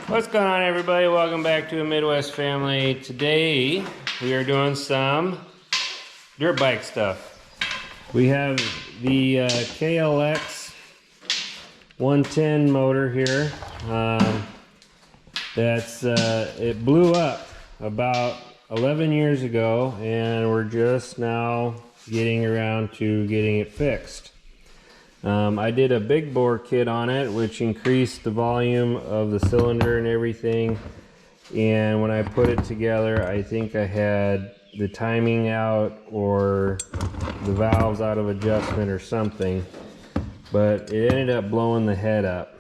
What's going on, everybody? Welcome back to a Midwest Family. Today we are doing some dirt bike stuff. We have the KLX 110 motor here. It blew up about 11 years ago, and we're just now getting around to getting it fixed. I did a big bore kit on it, which increased the volume of the cylinder and everything. And when I put it together, I think I had the timing out or the valves out of adjustment or something. But it ended up blowing the head up.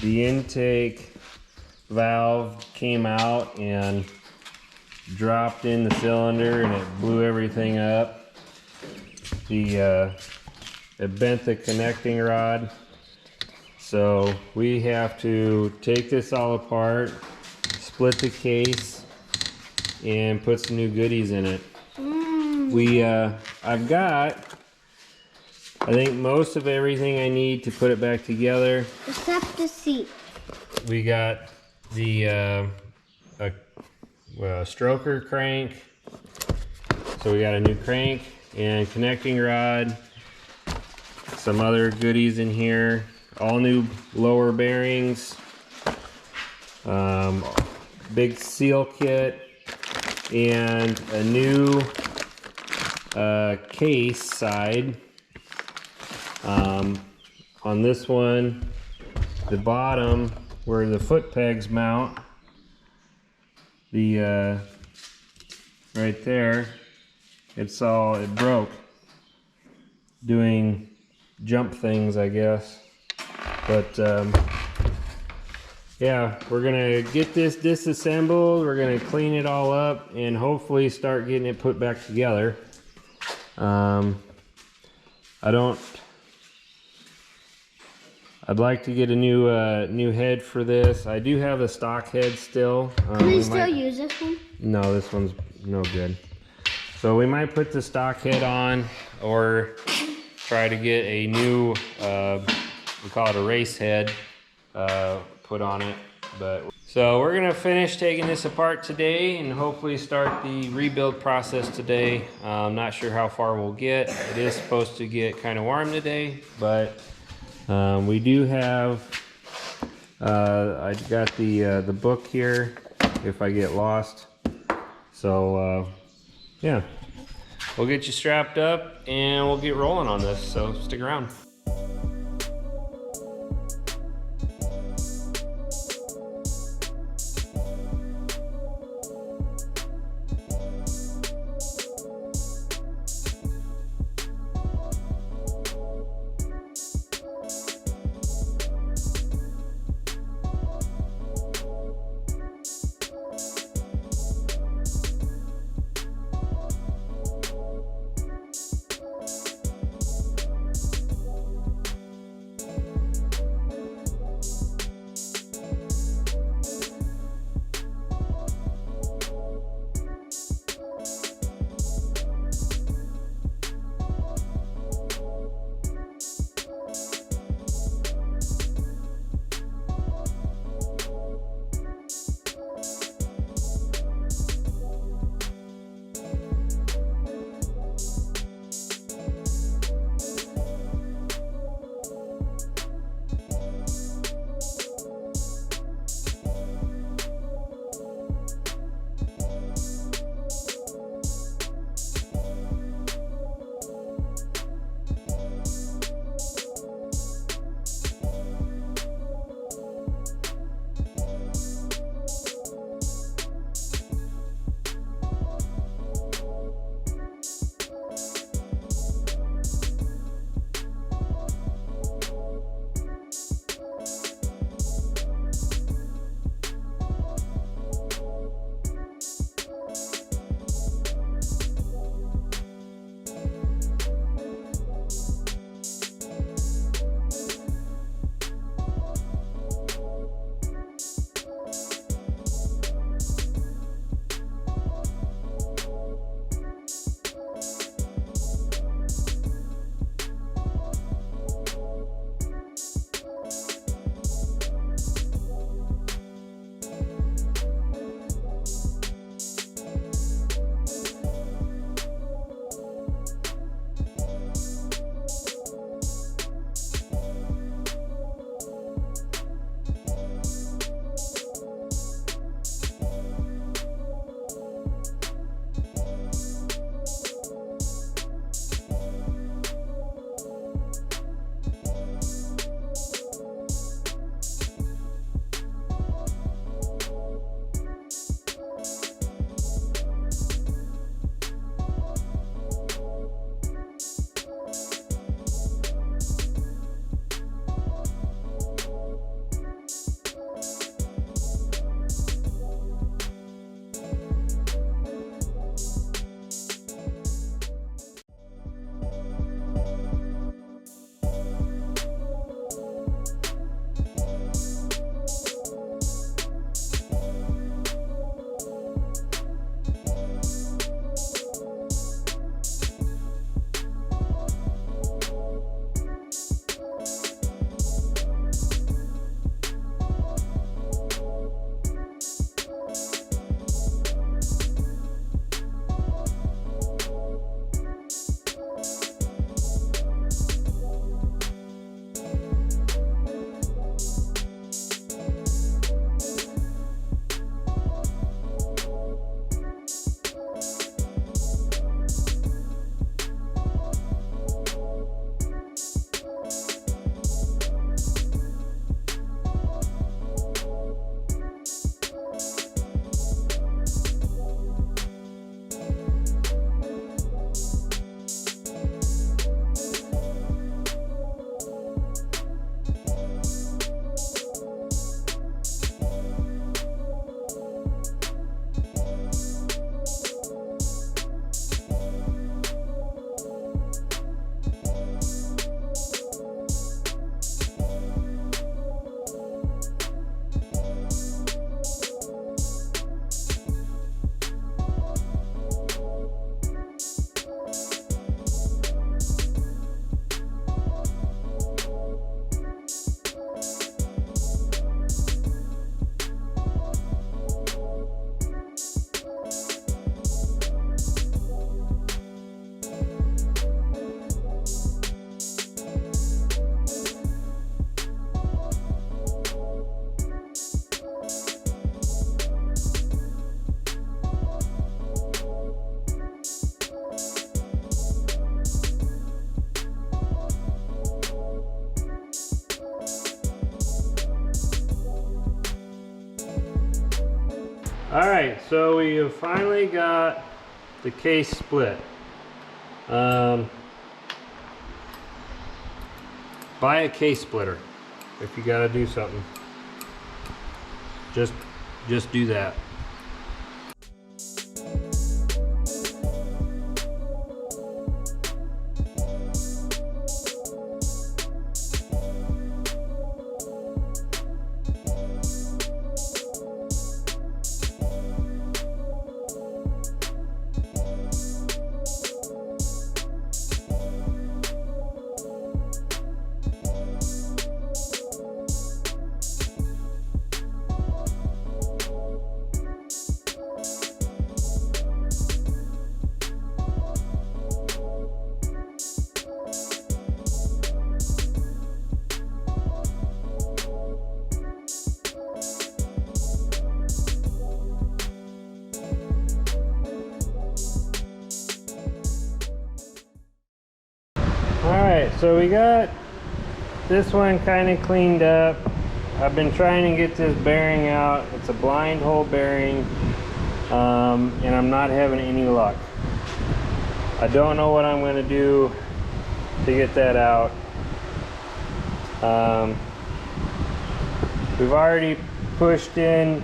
The intake valve came out and dropped in the cylinder, and it blew everything up. It bent the connecting rod, so we have to take this all apart, split the case, and put some new goodies in it. I've got, I think, most of everything I need to put it back together. Except the seat. We got the stroker crank, so we got a new crank and connecting rod, some other goodies in here, all new lower bearings, big seal kit, and a new case side. On this one, the bottom where the foot pegs mount, right there, it broke doing jump things, I guess. But yeah, we're gonna get this disassembled, we're gonna clean it all up, and hopefully start getting it put back together. I'd like to get a new head for this. I do have a stock head still. Can we still use this one? No, this one's no good. So we might put the stock head on, or try to get a new, we call it a race head, put on it. So we're gonna finish taking this apart today and hopefully start the rebuild process today. I'm not sure how far we'll get. It is supposed to get kind of warm today, but we do have, I got the book here if I get lost. So yeah, we'll get you strapped up and we'll get rolling on this, so stick around. Alright, so we have finally got the case split. Buy a case splitter if you gotta do something. Just do that. Alright, so we got this one kind of cleaned up. I've been trying to get this bearing out. It's a blind hole bearing, and I'm not having any luck. I don't know what I'm going to do to get that out. We've already pushed in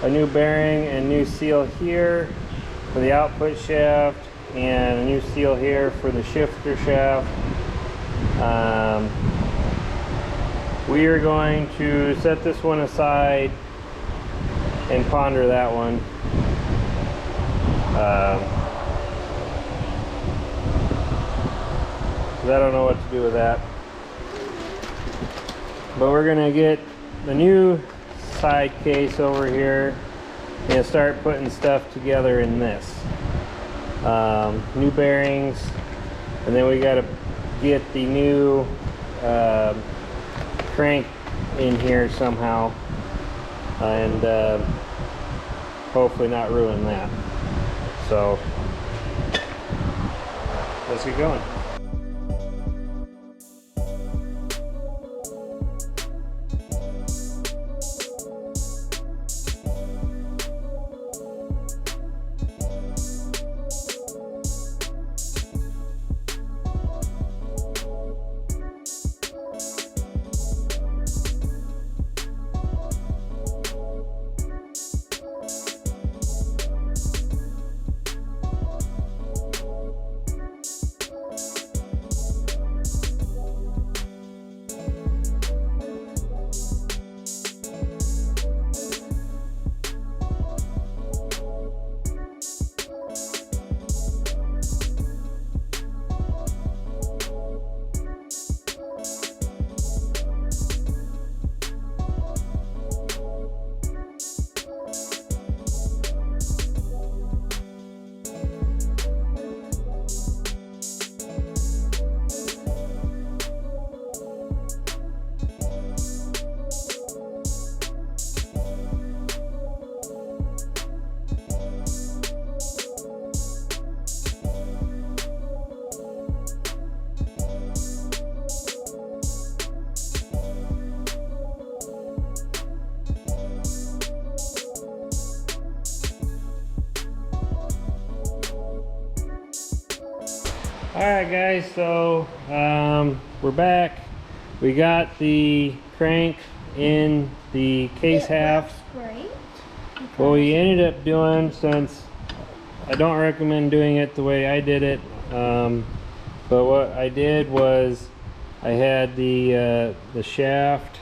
a new bearing and new seal here for the output shaft, and a new seal here for the shifter shaft. We are going to set this one aside and ponder that one. I don't know what to do with that. But we're gonna get the new side case over here and start putting stuff together in this. New bearings, and then we gotta get the new crank in here somehow, and hopefully not ruin that. So let's get going. Alright guys, so we're back. We got the crank in the case half. Great. What we ended up doing, since I don't recommend doing it the way I did it, but what I did was I had the shaft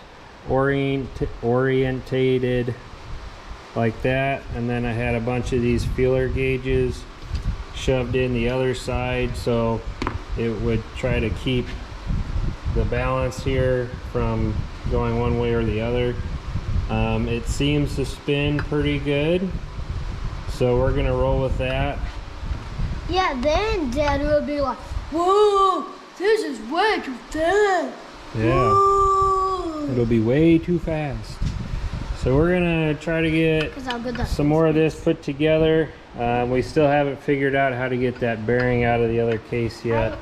orientated like that, and then I had a bunch of these feeler gauges shoved in the other side, so it would try to keep the balance here from going one way or the other. It seems to spin pretty good, so we're gonna roll with that. Yeah, then Dad will be like, whoa, this is way too fast. Yeah. Whoa. It'll be way too fast. So we're gonna try to get some more of this put together. We still haven't figured out how to get that bearing out of the other case yet.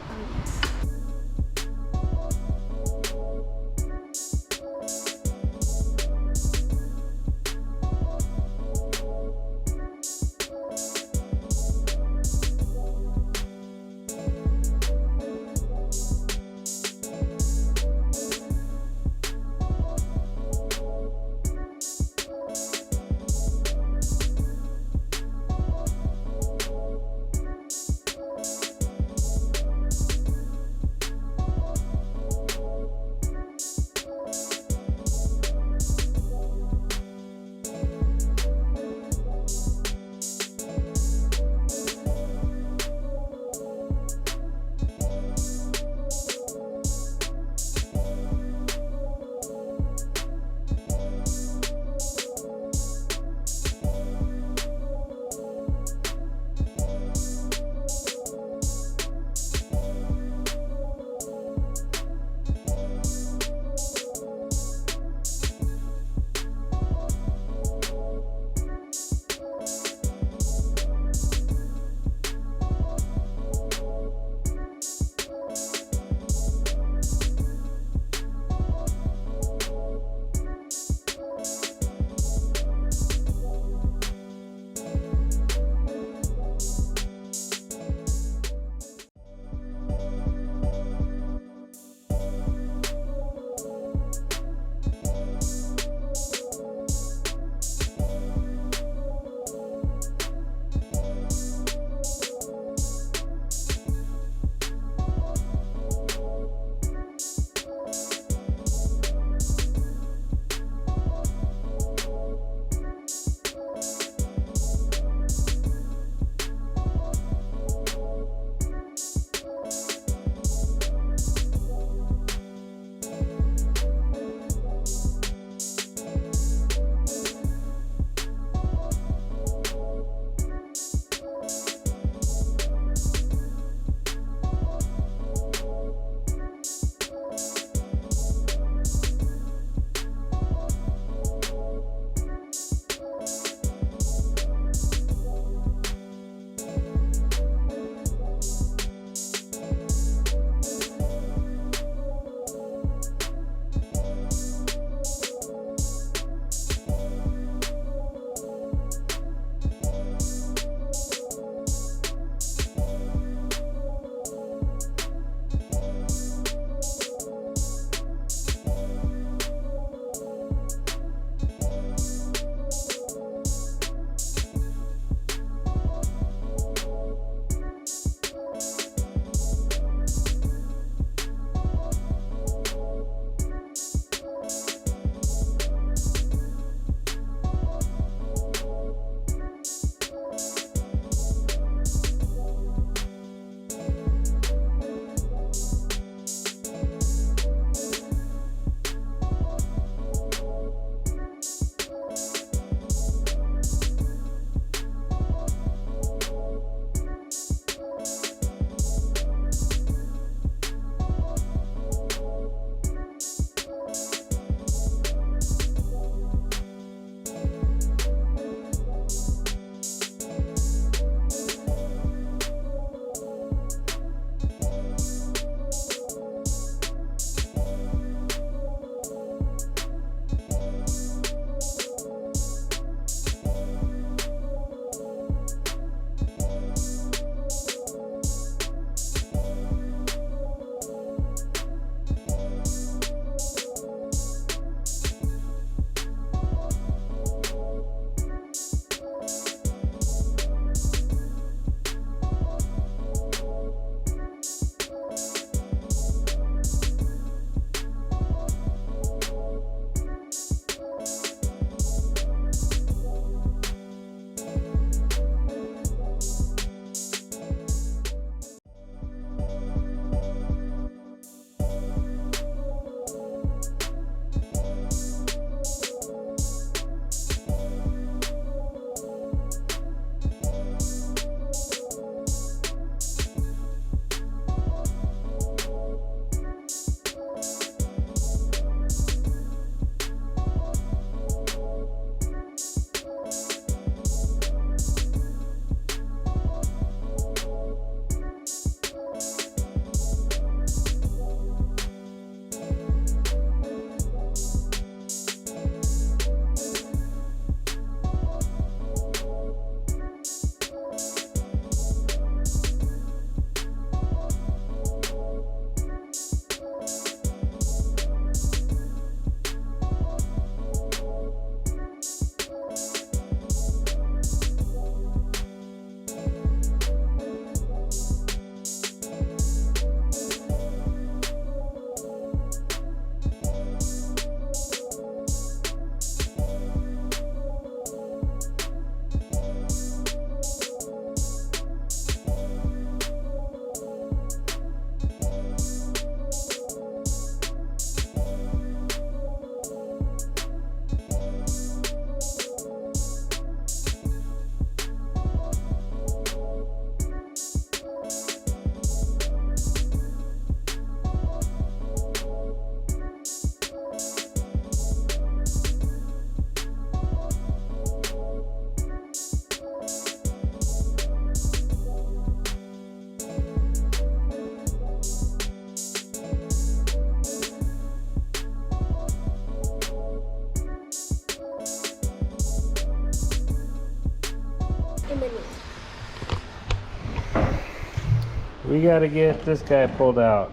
we got to get this guy pulled out.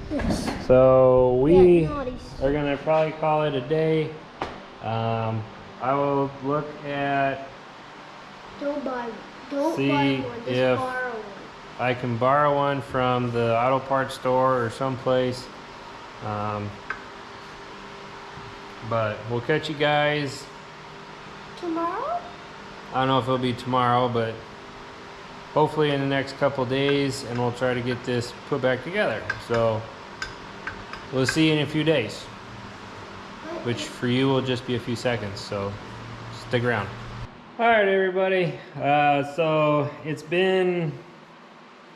Yes. So we Yeah, are gonna probably call it a day. I will look at, don't buy one. Don't see buy one. Just if borrow one. I can borrow one from the auto parts store or someplace. But we'll catch you guys. Tomorrow? I don't know if it'll be tomorrow, but hopefully in the next couple days, and we'll try to get this put back together. So we'll see you in a few days, which for you will just be a few seconds, so stick around. All right, everybody. So it's been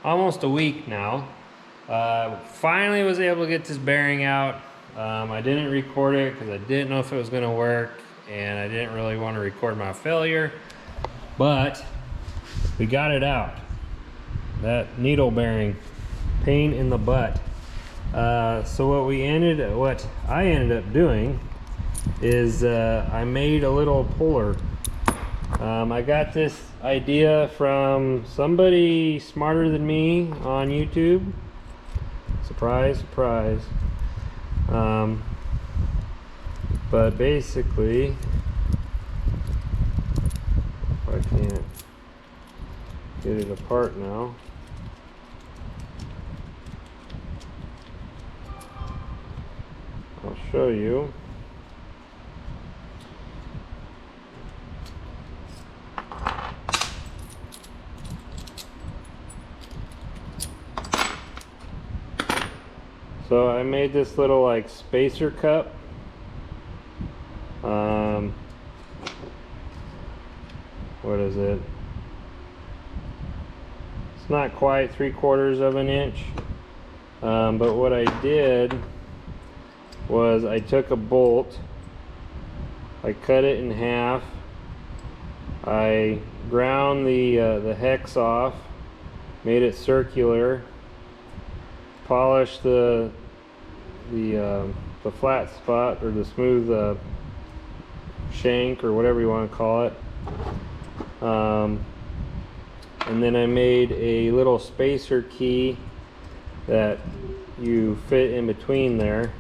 almost a week now. Finally was able to get this bearing out. I didn't record it because I didn't know if it was going to work, and I didn't really want to record my failure, but we got it out. That needle bearing, pain in the butt. So what I ended up doing is I made a little puller. I got this idea from somebody smarter than me on YouTube. Surprise, surprise. But basically, if I can't get it apart now. I'll show you. So I made this little like spacer cup. What is it? It's not quite 3/4 of an inch. But what I did was I took a bolt, I cut it in half, I ground the hex off, made it circular, polished the flat spot, or the smooth shank, or whatever you want to call it, and then I made a little spacer key that you fit in between there,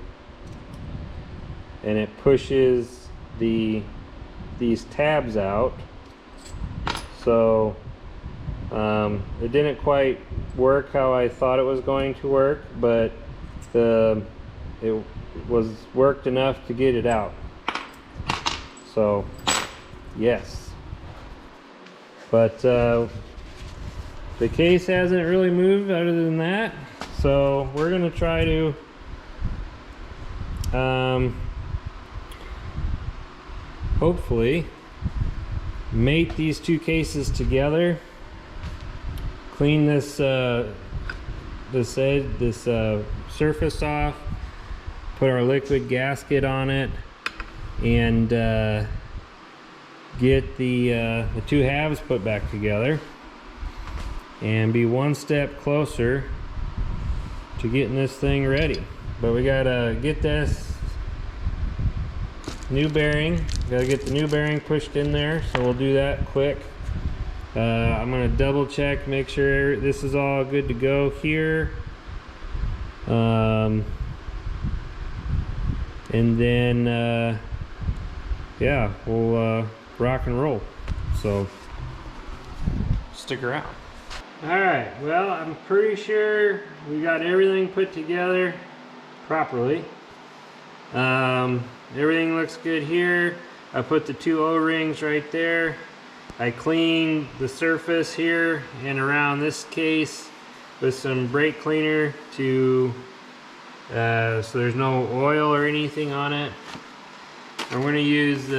and it pushes these tabs out. So it didn't quite work how I thought it was going to work, but it was worked enough to get it out. So yes, but the case hasn't really moved other than that, so we're gonna try to hopefully mate these two cases together, clean this surface off, put our liquid gasket on it, and get the two halves put back together, and be one step closer to getting this thing ready. But we gotta get this new bearing, gotta get the new bearing pushed in there, so we'll do that quick. I'm gonna double check, make sure this is all good to go here, and then yeah, we'll rock and roll. So stick around. All right, well, I'm pretty sure we got everything put together properly. Everything looks good here. I put the two O-rings right there. I cleaned the surface here and around this case with some brake cleaner to so there's no oil or anything on it. I'm going to use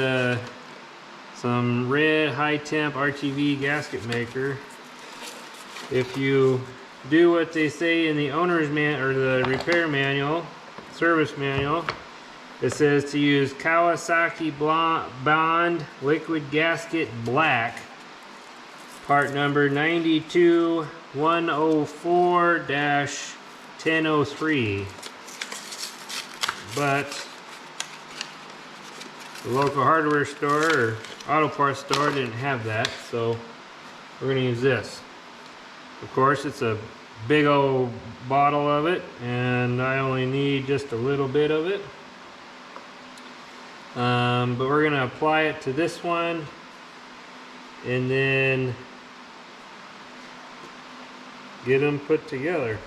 some red high temp RTV gasket maker. If you do what they say in the owner's or the repair manual, service manual, it says to use Kawasaki Bond Liquid Gasket Black, part number 92104-1003. But the local hardware store or auto parts store didn't have that, so we're going to use this. Of course, it's a big old bottle of it, and I only need just a little bit of it. But we're gonna apply it to this one, and then get them put together.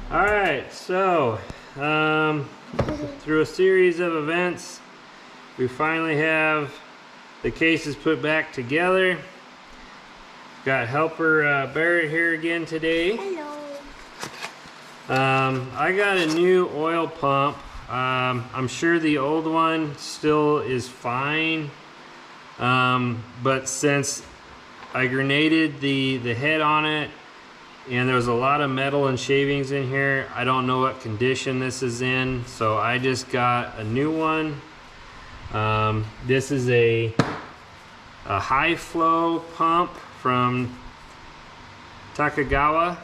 Alright, so through a series of events, we finally have the cases put back together. Got helper Barrett here again today. Hello. I got a new oil pump. I'm sure the old one still is fine, but since I grenaded the head on it, and there was a lot of metal and shavings in here, I don't know what condition this is in, so I just got a new one. This is a high flow pump from Takegawa.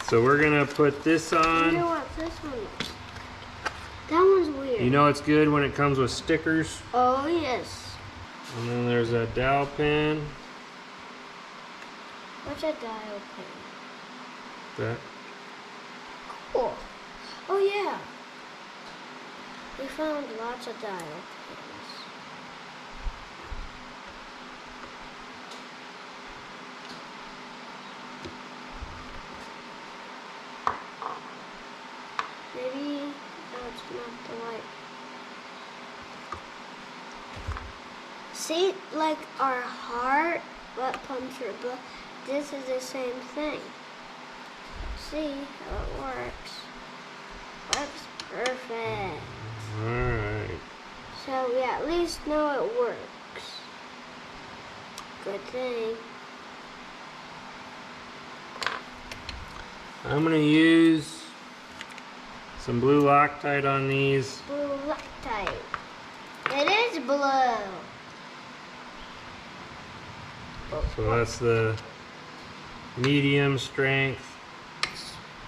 So we're gonna put this on. You know what this one is? That one's weird. You know it's good when it comes with stickers. Oh yes. And then there's a dowel pin. What's a dial pin? That. Cool. Oh yeah. We found lots of dial pins. Maybe that's not the right. See, like our heart, butt puncture, but this is the same thing. See how it works. Works perfect. Alright. So we at least know it works. Good thing. I'm gonna use some blue Loctite on these. Blue Loctite. It is blue. So that's the medium strength.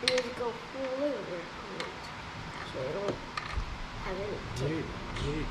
You need to go a little bit on it, so you don't have any Neat, neat.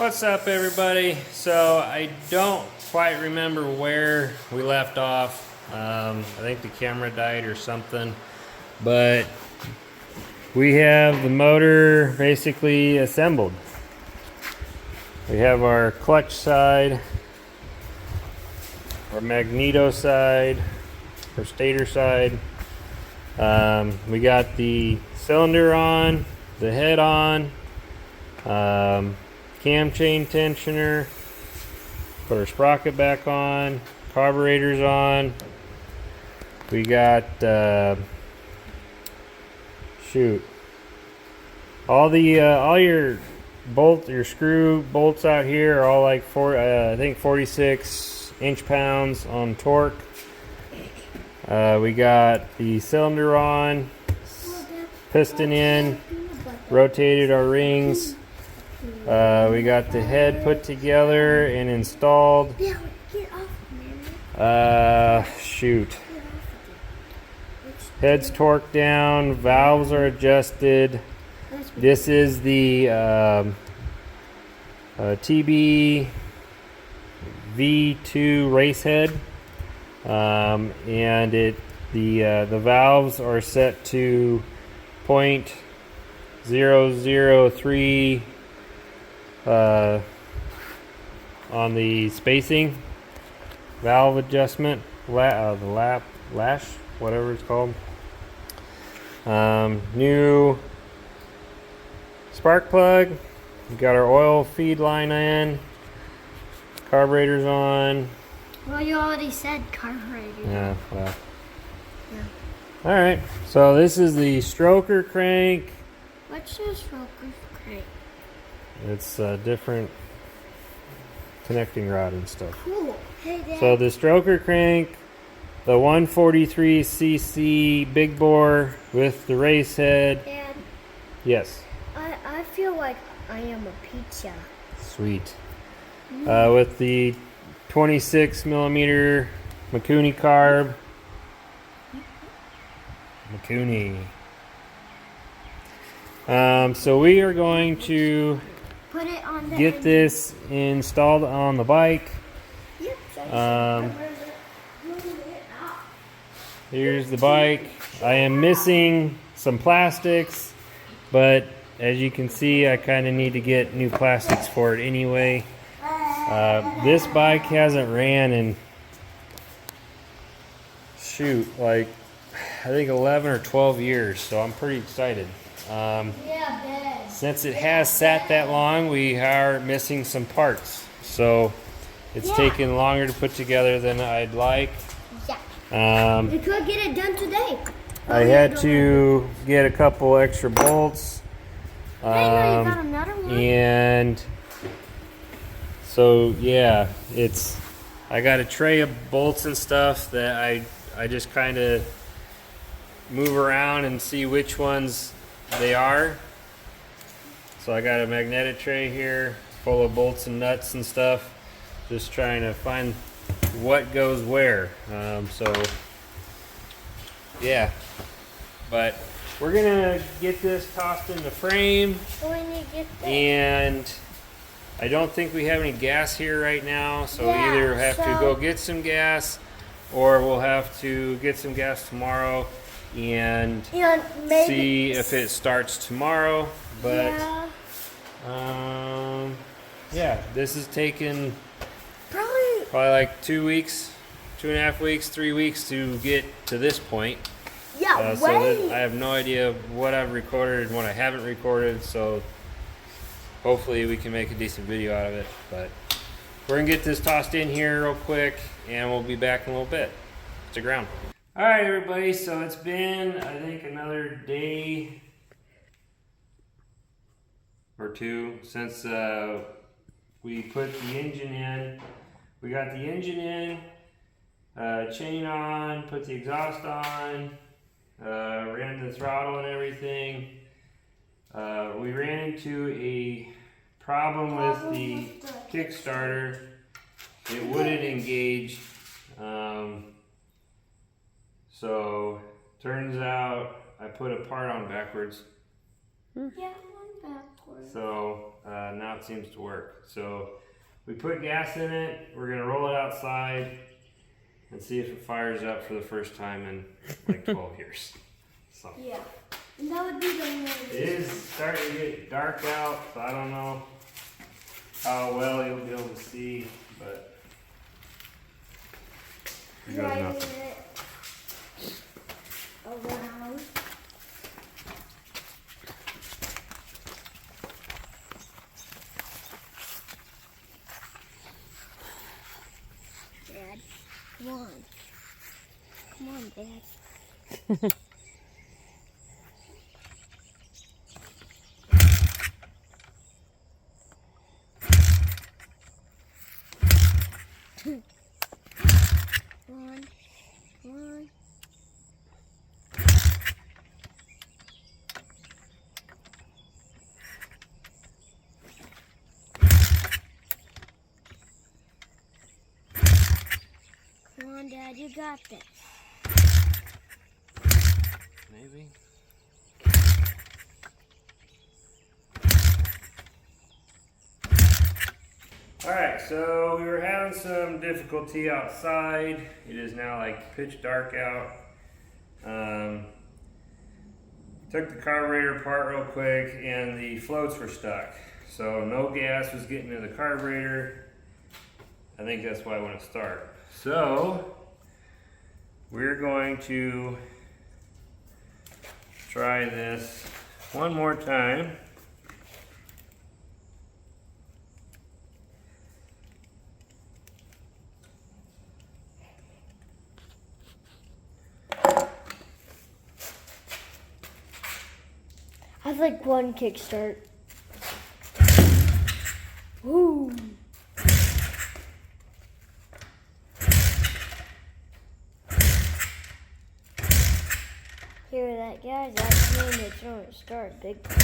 What's up, everybody? So I don't quite remember where we left off. I think the camera died or something, but we have the motor basically assembled. We have our clutch side, our magneto side, our stator side. We got the cylinder on, the head on, cam chain tensioner, put our sprocket back on, carburetor's on. We got all your screw bolts out here are all like I think 46 inch-pounds on torque. We got the cylinder on, piston in, rotated our rings. We got the head put together and installed. Head's torqued down, valves are adjusted. This is the TB V2 race head, and the valves are set to 0.003 on the spacing valve adjustment, the lash, whatever it's called. New spark plug. We got our oil feed line in. Carburetor's on. Well, you already said carburetor. Yeah, well. Yeah. Alright, so this is the stroker crank. What's your stroker crank? It's a different connecting rod and stuff. Cool. Hey, Dad. So the stroker crank, the 143cc big bore with the race head. Dad, Yes. I feel like I am a pizza. Sweet. With the 26 millimeter Mikuni carb. Mikuni. So we are going to Put it on the get this installed on the bike. Yep. Here's the bike. I am missing some plastics, but as you can see, I kind of need to get new plastics for it anyway. This bike hasn't ran in like I think 11 or 12 years, so I'm pretty excited. Since it has sat that long, we are missing some parts, so it's taken longer to put together than I'd like. We could get it done today. I had to get a couple extra bolts. Hey, no, you got another one? And so yeah, I got a tray of bolts and stuff that I just kind of move around and see which ones they are. So I got a magnetic tray here full of bolts and nuts and stuff, just trying to find what goes where. So yeah, but we're gonna get this tossed in the frame, and I don't think we have any gas here right now, so we either have to go get some gas, or we'll have to get some gas tomorrow and see if it starts tomorrow. But yeah, this has taken probably like 2 weeks, 2.5 weeks, 3 weeks to get to this point. So I have no idea what I've recorded and what I haven't recorded, so hopefully we can make a decent video out of it. But we're gonna get this tossed in here real quick, and we'll be back in a little bit. Stick around. All right, everybody, so it's been, I think, another day or two since we put the engine in. We got the engine in, chain on, put the exhaust on, ran the throttle and everything. We ran into a problem with the Kickstarter. It wouldn't engage. So turns out I put a part on backwards. backwards. So now it seems to work. So we put gas in it. We're gonna roll it outside and see if it fires up for the first time in like 12 years. So Yeah, and that would be the main. it is starting to get dark out, so I don't know how well you'll be able to see, but here goes Driving nothing. it around. Dad, come on. Come on, Dad. Come on. Come on. Come on, Dad, you got this. Maybe. Alright, so we were having some difficulty outside. It is now like pitch dark out. Took the carburetor apart real quick and the floats were stuck. So no gas was getting to the carburetor. I think that's why I want to start. So we're going to try this one more time. I have like one kickstart. Woo! Hear that, guys? That's me that's throwing a start big time.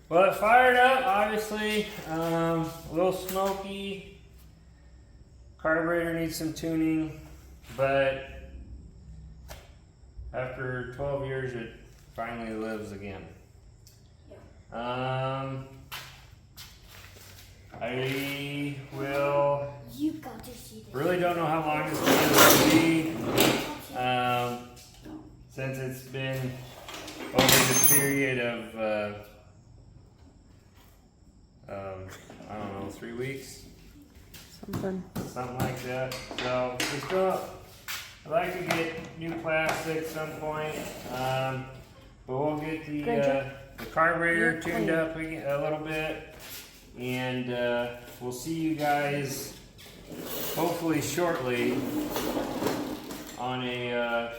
Well, it fired up, obviously. A little smoky. Carburetor needs some tuning, but after 12 years, it finally lives again. I will. You got to see this. Really don't know how long this video will be, since it's been over the period of, I don't know, 3 weeks? Something like that. So, we still, I'd like to get new plastic at some point, but we'll get the carburetor tuned up a little bit, and we'll see you guys hopefully shortly on a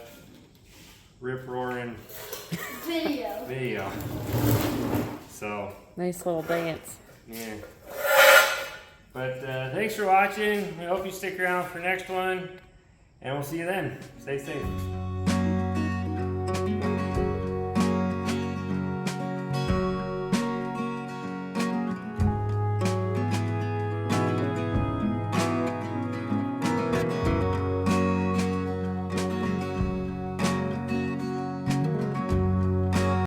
rip-roaring video. So Nice little dance. yeah. But thanks for watching. I hope you stick around for next one, and we'll see you then. Stay safe.